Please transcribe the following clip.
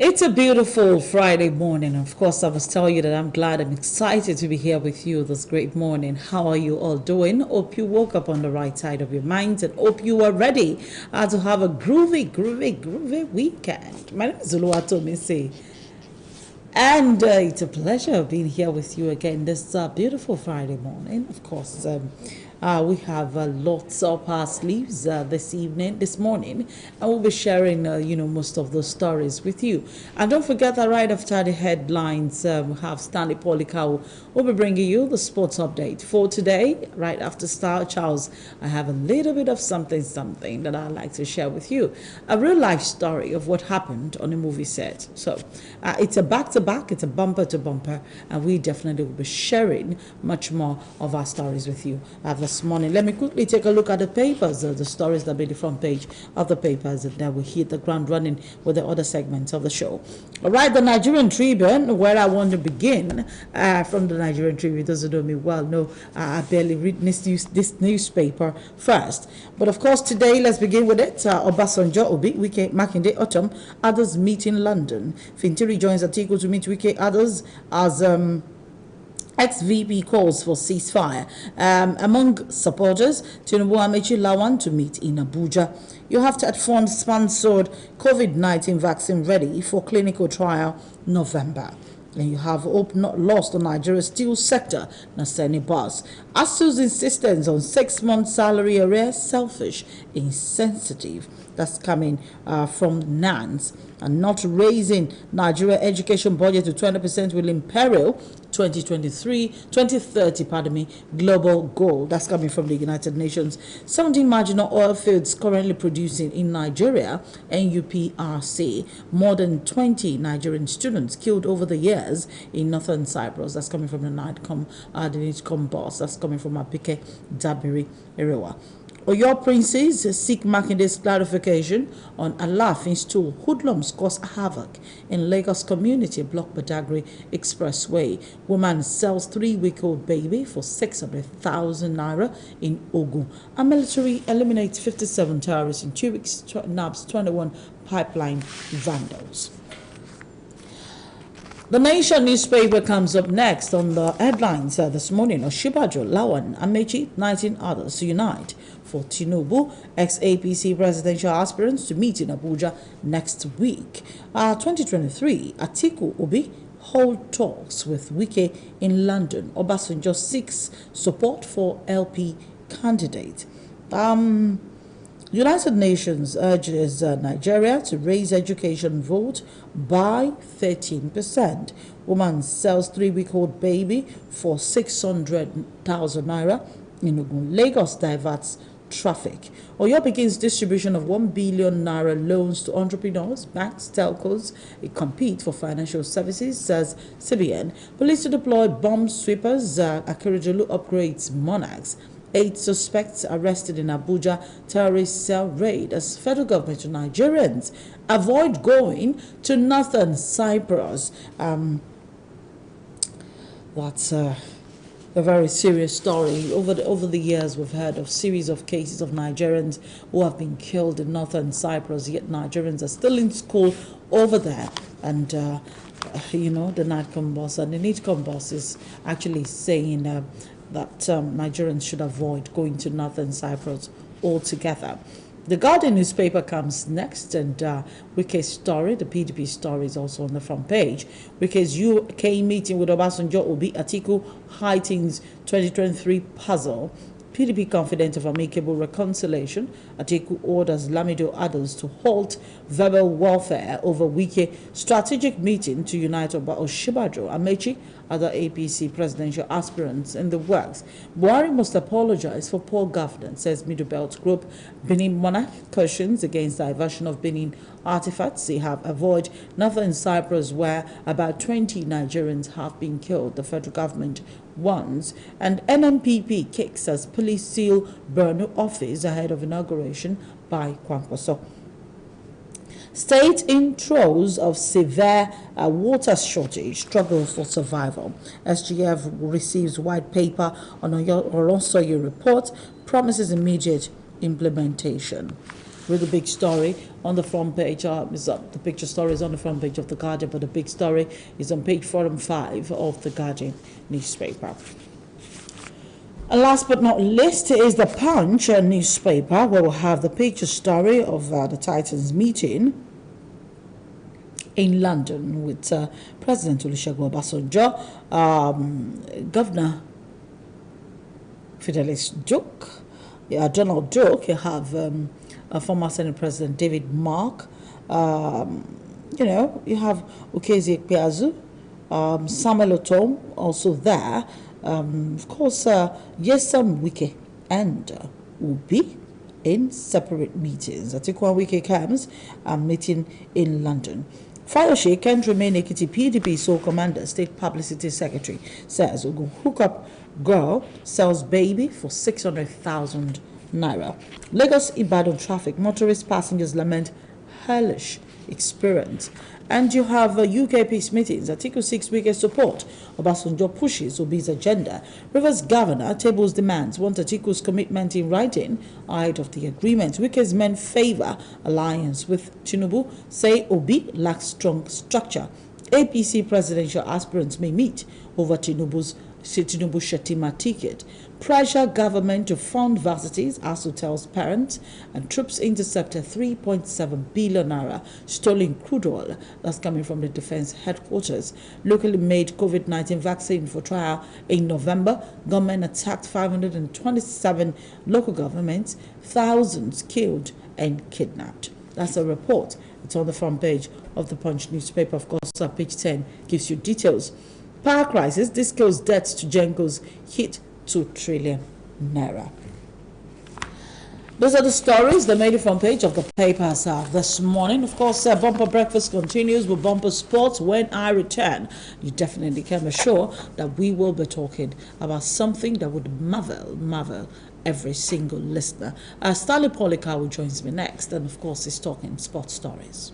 It's a beautiful Friday morning. Of course, I must tell you that I'm glad, I'm excited to be here with you this great morning. How are you all doing? Hope you woke up on the right side of your minds and hope you are ready to have a groovy weekend. My name is Oluwato Missy. And it's a pleasure being here with you again this beautiful Friday morning. Of course, we have lots up our sleeves this morning, and we'll be sharing, most of those stories with you. And don't forget that right after the headlines, we have Stanley Polikau will be bringing you the sports update for today. Right after Star Charles, I have a little bit of something that I'd like to share with you. A real life story of what happened on a movie set. So it's a back-to-back, it's a bumper-to-bumper, and we definitely will be sharing much more of our stories with you this morning. Let me quickly take a look at the papers, the stories that be the front page of the papers, and then we hit the ground running with the other segments of the show. All right, the Nigerian Tribune, where I want to begin from the Nigerian Tribune. Those who know me well know I barely read this newspaper first. But of course, today, let's begin with it. Obasanjo, Obi, Wike, Makinde, Autumn, others meet in London. Fintiri joins Atiku to meet Wike, others as ex-VP calls for ceasefire. Among supporters, Tinubu Amechi Lawan to meet in Abuja. You have to fund sponsored COVID-19 vaccine ready for clinical trial November. And you have hope not lost on Nigeria's steel sector, Naseni Boss. ASU's insistence on 6-month salary arrears, selfish, insensitive. That's coming from NANS. And not raising Nigeria education budget to 20% will imperil 2030 global goal. That's coming from the United Nations. 17 marginal oil fields currently producing in Nigeria, NUPRC. More than 20 Nigerian students killed over the years in northern Cyprus. That's coming from the NITCOM boss. That's coming from Abike Dabiri Erewa. Oyo princes seek Makinde's clarification on Alafin's tool. Hoodlums cause havoc in Lagos community block Badagry Expressway. Woman sells 3-week-old baby for 600,000 naira in Ogun. A military eliminates 57 terrorists in 2 weeks, nabs 21 pipeline vandals. The Nation newspaper comes up next on the headlines this morning. Oshibajo, Lawan, Amechi, 19 others unite for Tinubu, ex-APC presidential aspirants to meet in Abuja next week. 2023, Atiku Obi hold talks with Wike in London. Obasanjo seeks support for LP candidate. United Nations urges Nigeria to raise education vote by 13%. Woman sells 3-week-old baby for 600,000 naira in Ogun. Lagos diverts traffic. Oyo begins distribution of 1 billion naira loans to entrepreneurs, banks, telcos. It compete for financial services, says CBN. Police to deploy bomb sweepers. Akeredolu upgrades monarchs. 8 suspects arrested in Abuja terrorist cell raid as federal government to Nigerians avoid going to northern Cyprus. That's a very serious story. Over the years, we've heard of series of cases of Nigerians who have been killed in northern Cyprus, yet Nigerians are still in school over there. And the NITCOM boss and the NITCOM boss is actually saying that Nigerians should avoid going to northern Cyprus altogether. The Guardian newspaper comes next, and Wike's story, the PDP story, is also on the front page. Wike's UK meeting with Obasanjo Obi Atiku heightens 2023 puzzle. PDP confident of amicable reconciliation. Atiku orders Lamido others to halt verbal warfare over Wike. Strategic meeting to unite about Oshibajo, Amechi, other APC presidential aspirants in the works. Buhari must apologize for poor governance, says Middle Belt Group. Benin monarch cautions against diversion of Benin artifacts. They have avoided northern Cyprus, where about 20 Nigerians have been killed. The federal government warns. And NMPP kicks as police seal Borno office ahead of inauguration by Kwankwaso. State in throes of severe water shortage, struggle for survival. SGF receives white paper on Oronsoye report, promises immediate implementation. Read the big story on the front page. The picture story is on the front page of the Guardian, but the big story is on page 4 and 5 of the Guardian newspaper. And last but not least is the Punch newspaper, where we'll have the picture story of the Titans meeting in London with President Olusegun Obasanjo, Governor Fidelis Duke, Donald Duke. You have former Senate President David Mark. You have Ukezi Ekpeazu, Samuel Otom also there. Of course, Yesam Wike and Ubi in separate meetings. Atiku Wike comes meeting in London. Fayose can't remain Ekiti PDP sole commander. State Publicity Secretary says we'll go hook up girl sells baby for 600,000 naira. Lagos Ibadan traffic, motorist passengers lament hellish experience. And you have UK peace meetings. Atiku 6 weekend support. Obasanjo pushes Obi's agenda. Rivers governor tables demands. Want Atiku's commitment in writing ahead of the agreement. Wike's men favor alliance with Tinubu. Say Obi lacks strong structure. APC presidential aspirants may meet over Tinubu Shetima ticket. Pressure government to fund varsities, ASU tells parents, and troops intercepted 3.7 billion naira stolen crude oil. That's coming from the defense headquarters. Locally made COVID-19 vaccine for trial in November. Government attacked 527 local governments, thousands killed and kidnapped. That's a report. It's on the front page of the Punch newspaper. Of course, page 10 gives you details. Power crisis, this kills debts to Gencos hit 2 trillion naira. Those are the stories that made the front page of the papers this morning. Of course, Bumper Breakfast continues with Bumper Sports. When I return, you definitely can be sure that we will be talking about something that would marvel every single listener. Stanley Polika will join me next, and of course, he's talking sports stories.